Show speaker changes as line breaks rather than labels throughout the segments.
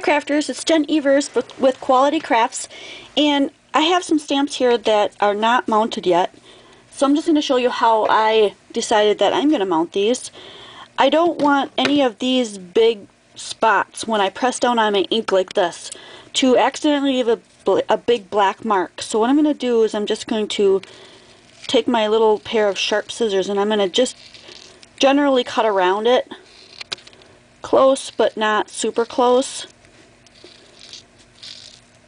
Crafters. It's Jen Evers with Quality Crafts, and I have some stamps here that are not mounted yet, so I'm just going to show you how I decided that I'm going to mount these. I don't want any of these big spots when I press down on my ink like this to accidentally leave a big black mark. So what I'm going to do is I'm just going to take my little pair of sharp scissors and I'm going to just generally cut around it, close but not super close,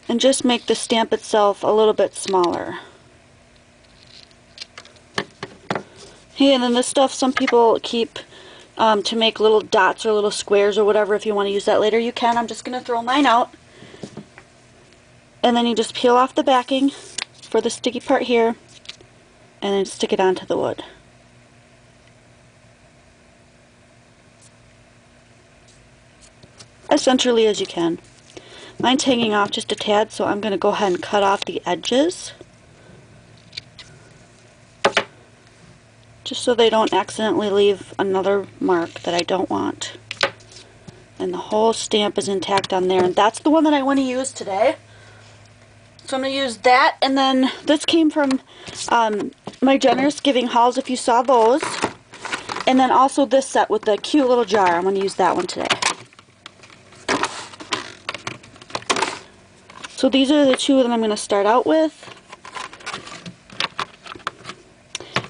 and just make the stamp itself a little bit smaller. Hey, and then this stuff some people keep to make little dots or little squares or whatever. If you want to use that later, you can. I'm just going to throw mine out. And then you just peel off the backing for the sticky part here and then stick it onto the wood. As centrally as you can. Mine's hanging off just a tad, so I'm going to go ahead and cut off the edges, just so they don't accidentally leave another mark that I don't want. And the whole stamp is intact on there, and that's the one that I want to use today. So I'm going to use that, and then this came from my generous giving hauls, if you saw those. And then also this set with the cute little jar. I'm going to use that one today. So these are the two that I'm going to start out with.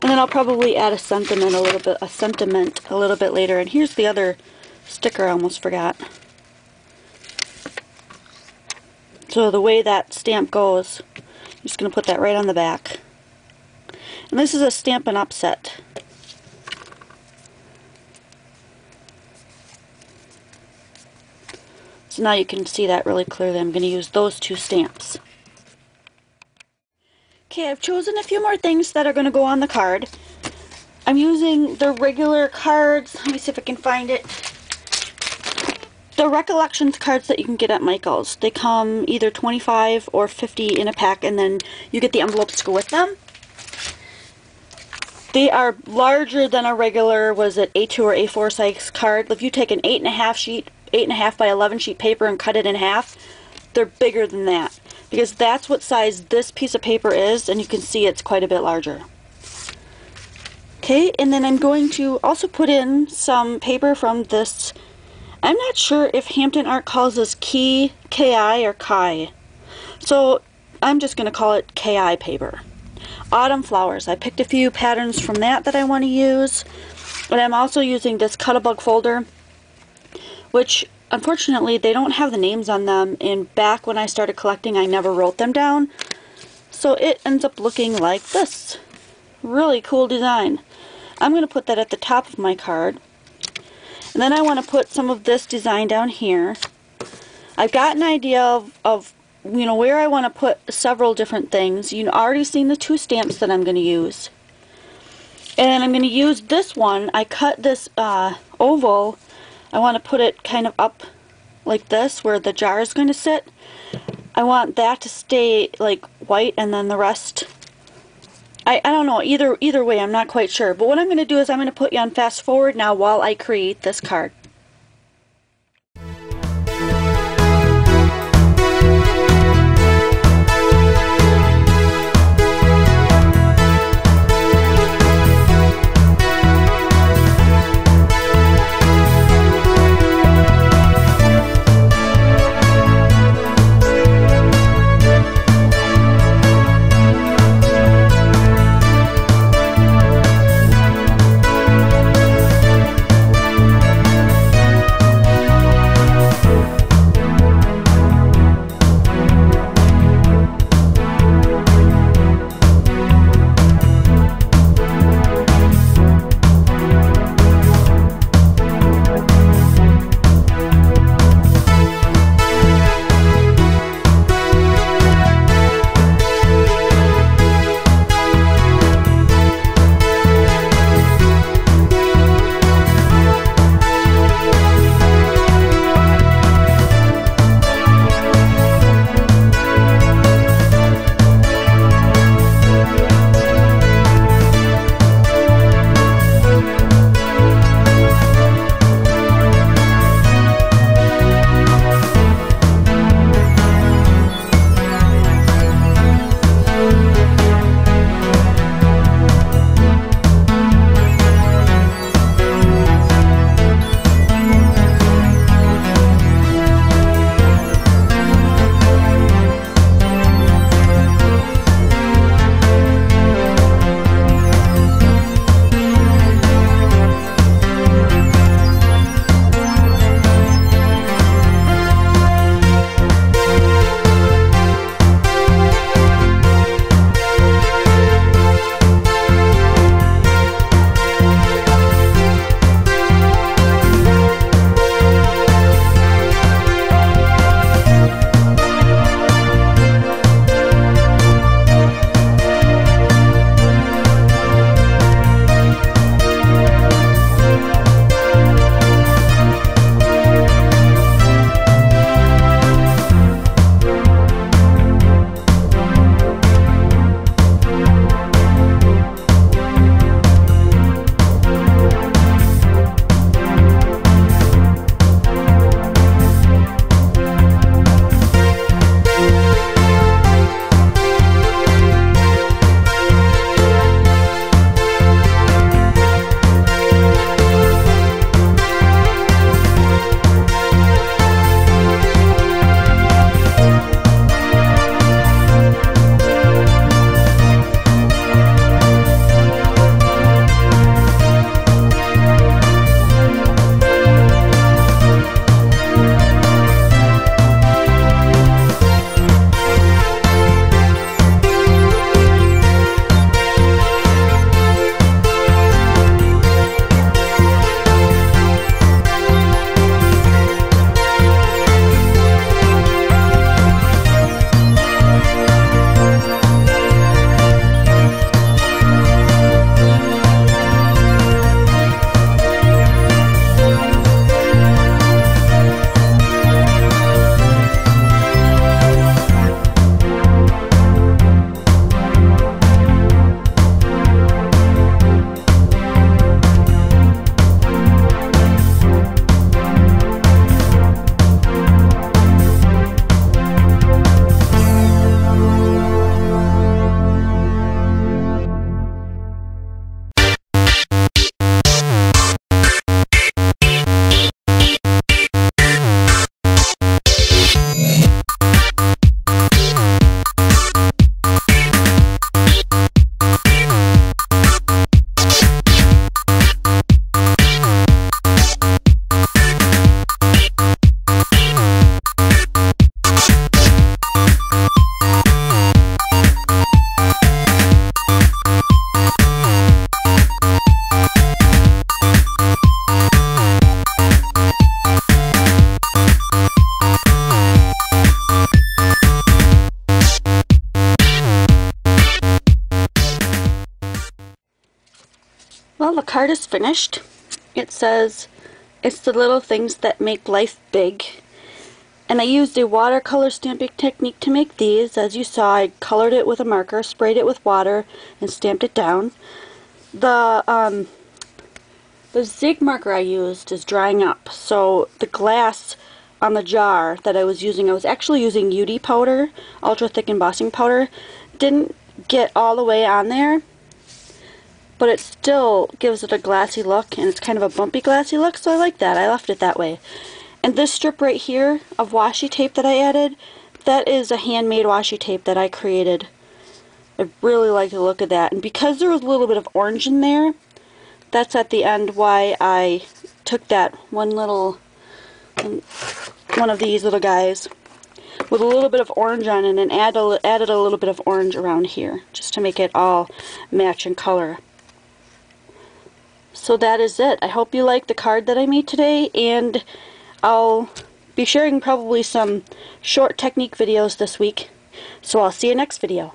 And then I'll probably add a sentiment a little bit later. And here's the other sticker I almost forgot. So the way that stamp goes, I'm just going to put that right on the back. And this is a Stampin' Up! Set. So now you can see that really clearly. I'm going to use those two stamps. Okay, I've chosen a few more things that are going to go on the card. I'm using the regular cards. Let me see if I can find it. The Recollections cards that you can get at Michael's. They come either 25 or 50 in a pack, and then you get the envelopes to go with them. They are larger than a regular, was it A2 or A4 size card. If you take an 8.5 by 11 sheet paper and cut it in half, they're bigger than that, because that's what size this piece of paper is, and you can see it's quite a bit larger. Okay, and then I'm going to also put in some paper from this. I'm not sure if Hampton Art calls this Ki or Kai, so I'm just going to call it Ki paper. Autumn Flowers. I picked a few patterns from that I want to use, but I'm also using this Cut-A-Bug folder, which unfortunately they don't have the names on them, and back when I started collecting I never wrote them down, so it ends up looking like this. Really cool design. I'm going to put that at the top of my card, and then I want to put some of this design down here. I've got an idea of you know, where I want to put several different things. You've already seen the two stamps that I'm going to use, and I'm going to use this one. I cut this oval. I want to put it kind of up like this where the jar is going to sit. I want that to stay like white, and then the rest, I don't know, either way, I'm not quite sure. But what I'm going to do is I'm going to put you on fast forward now while I create this card. Well, the card is finished. It says, "It's the little things that make life big." And I used a watercolor stamping technique to make these. As you saw, I colored it with a marker, sprayed it with water, and stamped it down. The zig marker I used is drying up, so the glass on the jar that I was actually using UD powder, ultra thick embossing powder, didn't get all the way on there, but it still gives it a glassy look, and it's kind of a bumpy glassy look, so I like that. I left it that way. And this strip right here of washi tape that I added, that is a handmade washi tape that I created. I really like the look of that, and because there was a little bit of orange in there, that's at the end why I took that one of these little guys with a little bit of orange on it and added a little bit of orange around here, just to make it all match in color. So that is it. I hope you like the card that I made today, and I'll be sharing probably some short technique videos this week. So I'll see you next video.